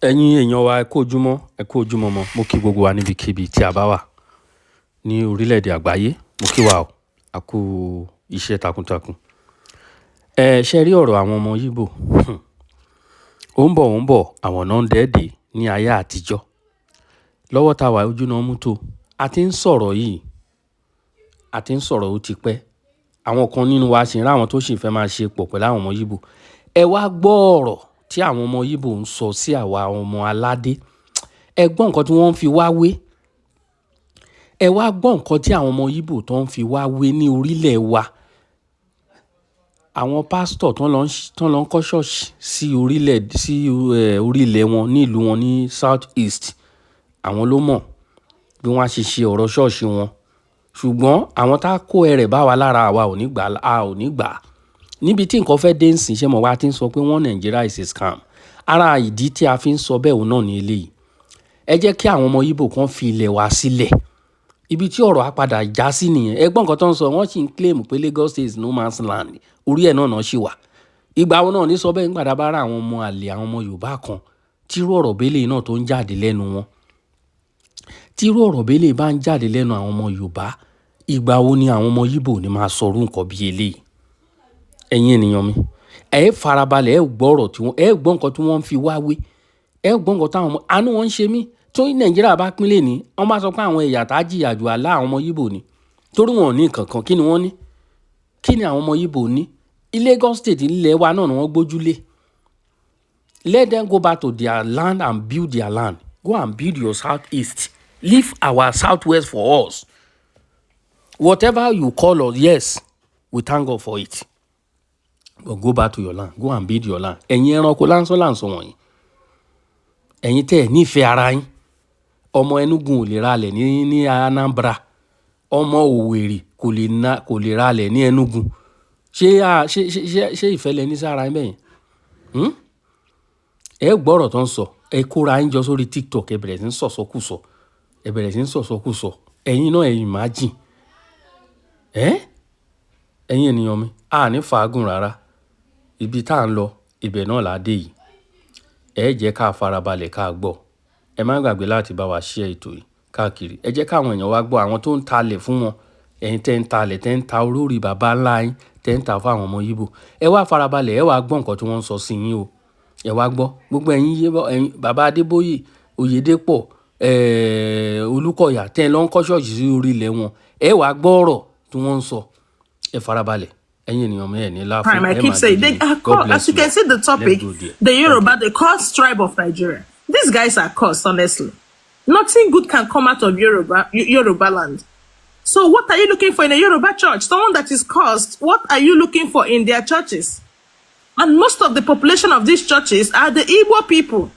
Ẹ̀yin èèyàn wa ẹ kú ojúmọ́ mọ́ mo kí gbogbo wa níbikíbi tí a bá wà ní orílẹ̀-èdè àgbáyé mo kí wa o a kú iṣẹ́ takuntakun. Ṣe rí ọ̀rọ̀ àwọn ọmọ Igbo ó ń bọ̀ àwọn náà ń dẹ́ẹ̀dẹ̀ ní ayé àtijọ́ lọ́wọ́ tá a wà ojú náà mú tó a ti ń sọ̀rọ̀ ó ti pẹ́ àwọn kan nínú wa sì ń ráwọn tó sì fẹ́ máa ṣe pọ̀ pẹ̀lú àwọn ọmọ Igbo ẹ wá gbọ́ ọ̀rọ̀ tí àwọn ọmọ Igbo ń sọ sí àwa ọmọ aládé ẹ gbọ́ nǹkan tí wọ́n ń fi wá wé ẹ wá gbọ́ nǹkan tí àwọn ọmọ Igbo tó ń fi wá wé ní orílẹ̀ wa àwọn pásítọ̀ tó ń lọ kọ́ ṣọ́ọ̀ṣì sí orílẹ̀ wọn ní ìlú wọn ní South East àwọn ló mọ̀ bí wọ́n á ṣe ọ̀rọ̀ ṣọ́ọ̀ṣì wọn ṣùgbọ́n àwọn tá a kó ẹrẹ̀ bá wa lára àwa ò ní gbà níbi tí nǹkan fẹ́ dé ń sìn ṣe mọ̀ wá ti ń sọ pé wọ́n Nàìjíríà is a scam ara ìdí tí a fi ń sọ bẹ́ẹ̀ òun náà ní eléyìí ẹ jẹ́ kí àwọn ọmọ Igbo kan fi ilẹ̀ wa sílẹ̀ ibi tí ọ̀rọ̀ á padà já sí nìyẹn ẹ gbọ́ nǹkan tó ń sọ wọ́n sì ń claim pé Lagos State is no man's land orí ẹ̀ náà ṣì wà ìgbà wọn náà ní sọ bẹ́ẹ̀ nígbà dábàárà àwọn ọmọ àlè àwọn ọmọ Yorùbá kan tírú ọ̀rọ̀ bẹ́lẹ̀ náà tó ń jáde lẹ́nu wọn tírú ọ̀rọ̀ bẹ́lẹ̀ bá ń jáde lẹ́nu àwọn ọmọ Yorùbá ìgbà wo ni àwọn ọmọ Igbo ní máa sọrú nǹkan bí eléyìí ẹ̀yin ènìyàn mi ẹ farabalẹ̀ ẹ gbọ́ nǹkan tí wọ́n ń fi wá wé ẹ gbọ́ nǹkan táwọn ọmọ àánú wọn ń ṣe mí tó Nàìjíríà bá pínlẹ̀ ní wọ́n bá sọ pé àwọn ẹ̀yà tá a jìyà jù àlá àwọn ọmọ Igbo ni torí wọn ò ní nǹkan kan kí ni wọ́n ní kí ni àwọn ọmọ Igbo ní Lagos State ilẹ̀ wa náà ni wọ́n gbójúlé let them go back to their land and build their land go and build your South East leave our South West for us whatever you call us yes we thank God for it. But go back to your land. Go and build your land. Ẹ̀yin ẹranko láńsọ wọ̀nyí. Ẹ̀yin tẹ́ ẹ̀ nífẹ̀ẹ́ ara yín. Ọmọ Enugu ò lè ralẹ̀ ní Anambra. Ọmọ Owerri kò lè ralẹ̀ ní Enugu. Ṣé ìfẹ́ lẹ ní sára yín bẹ́yẹn? Ẹ gbọ́rọ̀ tó ń sọ. Ẹ kóra yín jọ sórí TikTok. Ẹ bẹ̀rẹ̀ sí ń sọ̀sọ́kùsọ. Ẹ̀yin náà ẹ̀yin máa jìn. Ẹ̀yin ènìyàn mi. A ní fàágùn rárá. Ibi tá à ń lọ ibẹ̀ náà là á dé yìí ẹ jẹ́ ká farabalẹ̀ ká gbọ́ ẹ má gbàgbé láti bá wa share ètò yìí káàkiri ẹ jẹ́ káwọn èèyàn wá gbọ́ àwọn tó ń talẹ̀ fún wọn ẹ̀yin tẹ́ ń talẹ̀ tẹ́ ń ta olórí bàbá ńlá yín tẹ́ ń ta fún àwọn ọmọ Igbo ẹ wá farabalẹ̀ ẹ wá gbọ́ nǹkan tí wọ́n ń sọ sí yín o ẹ wá gbọ́ gbogbo ẹ̀yin bàbá Adébóyè Oyèdépọ̀ Olúkọ̀yà tẹ́ ń lọ ń kọ́ ṣọ́ọ̀ṣì sí orí ilẹ̀ wọn ẹ wá gbọ́ ọ̀rọ̀ tí wọ́n ń sọ ẹ farabalẹ̀. I keep saying they are called, as you can see the topic, the Yoruba, the cursed tribe of Nigeria. These guys are cursed, honestly. Nothing good can come out of Yoruba land. So what are you looking for in a Yoruba church? Someone that is cursed, what are you looking for in their churches? And most of the population of these churches are the Igbo people.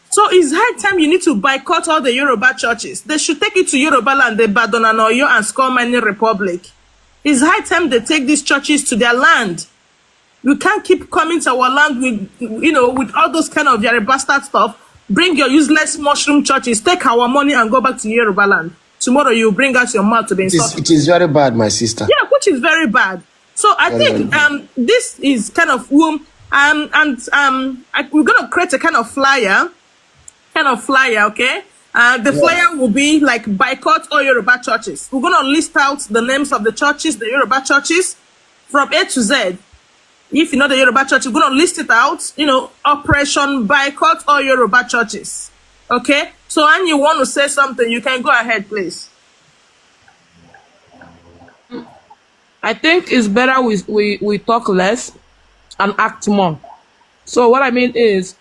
So it's high time you need to boycott all the Yoruba churches. They should take it to Yoruba land, the Badon and Oyo and Skormani Republic. It's high time they take these churches to their land. You can't keep coming to our land with all those kind of Yoruba bastard stuff. Bring your useless mushroom churches, take our money and go back to Yoruba land. Tomorrow you bring out your mouth to be insulted. It is very bad, my sister. Yeah, which is very bad. So I think this is kind of we're gonna create a kind of flyer, okay? The flyer will be like boycott all Yoruba churches. We're going to list out the names of the churches, the Yoruba churches, from A to Z. If you know the Yoruba church, we're going to list it out, Operation Boycott all Yoruba churches. Okay? So, and you want to say something, you can go ahead, please. I think it's better we talk less and act more. So what I mean is,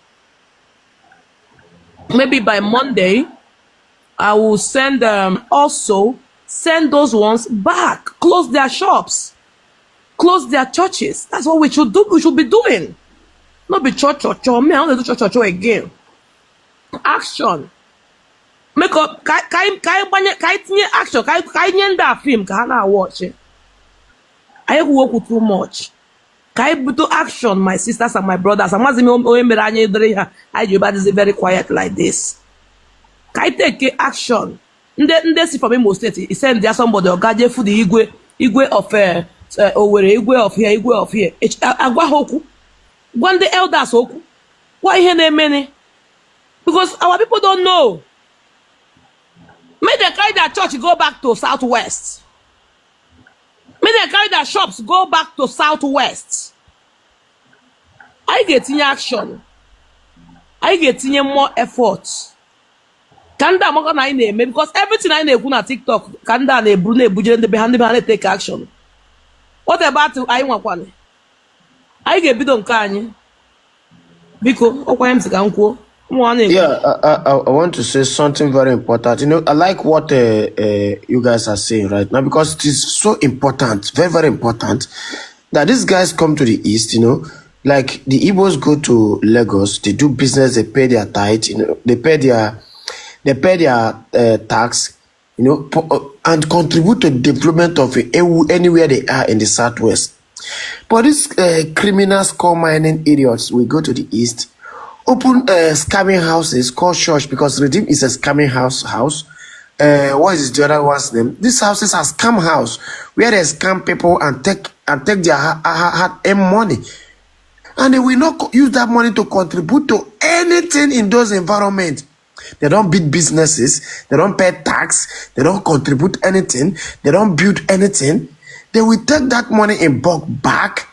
maybe by Monday, I will send also send those ones back, close their shops, close their churches. That's what we should do. We should be doing. Not be church. Me, I want to do church again. Action. Make up. Kai action. Kai nyenda film. Kai watch it. I work too much. Kai do action, my sisters and my brothers. I is very quiet like this. Kai take action. Nde see from Imo State. He send there somebody or gaje for the Igwe of Owerri, Igwe of here. Agwa hoku. One the elders hoku. Why here many? Because our people don't know. Make they carry their church go back to southwest. Make they carry their shops go back to southwest. I get in action. I get in more effort. Kanda mo na ine because everything I na-ekwu na TikTok kanda na-ebu na-ebuje ndị be ha take action. What about anyị nwakwane? Anyị ga-ebido nke anyị. Biko, okwa m ka nkwuo. Yeah, I want to say something very important. You know, I like what you guys are saying right now because it is so important, very, very important that these guys come to the East, you know, like the Igbos go to Lagos, they do business, they pay their tithe, you know, they pay their tax, you know, and contribute to the development of anywhere they are in the Southwest. But these criminals, coal mining idiots, we go to the East, open scamming houses called church because Redeem is a scamming house. What is the other one's name? These houses are scam house where they scam people and take their hard-earned money, and they will not use that money to contribute to anything in those environments. They don't build businesses. They don't pay tax. They don't contribute anything. They don't build anything. They will take that money in bulk back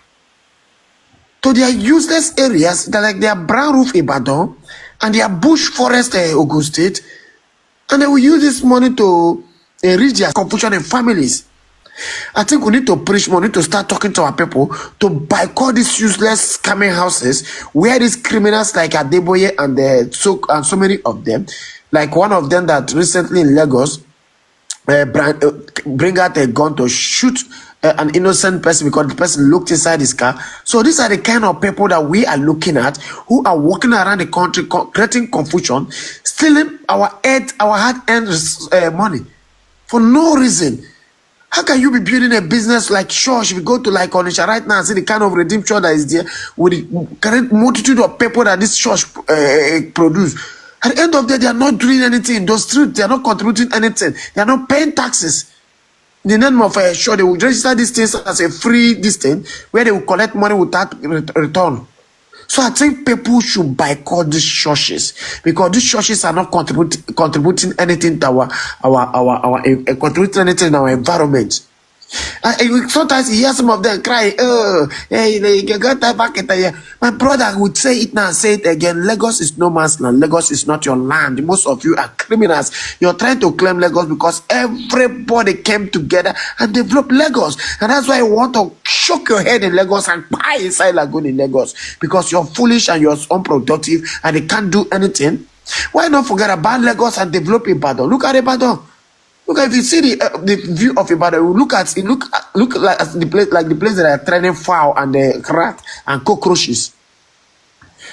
to their useless areas, like their brown roof Ibadan and their bush forest Ogun State, and they will use this money to enrich their confusion in families. I think we need to preach more, we need to start talking to our people to boycott these useless scamming houses where these criminals like Adeboye and so many of them, like one of them that recently in Lagos bring out a gun to shoot an innocent person because the person looked inside his car. So these are the kind of people that we are looking at who are walking around the country creating confusion, stealing our hard-earned money for no reason. How can you be building a business like church? If you go to like Onisha right now and see the kind of Redeem church that is there with the current multitude of people that this church produce. At the end of the day, they are not doing anything in those streets. They are not contributing anything. They are not paying taxes. In the name of a sure, they will register these things as a free distance where they will collect money without return. So I think people should boycott these churches because these churches are not contributing anything to contributing anything in our environment. Sometimes you hear some of them cry, oh, hey, you got that back at the. My brother would say it now, say it again. Lagos is no man's land. Lagos is not your land. Most of you are criminals. You're trying to claim Lagos because everybody came together and developed Lagos. And that's why I want to shock your head in Lagos and buy inside Lagoon in Lagos because you're foolish and you're unproductive and they can't do anything. Why not forget about Lagos and develop Ibadan? Look at Ibadan. Look, if you see the view of Ibadan, look like the place that are training fowl and the rat and cockroaches.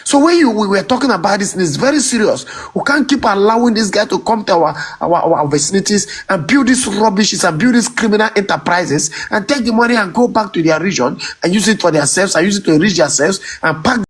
So when we were talking about this, it's very serious. We can't keep allowing this guy to come to our vicinities and build these rubbishes and build these criminal enterprises and take the money and go back to their region and use it for themselves and use it to enrich themselves and pack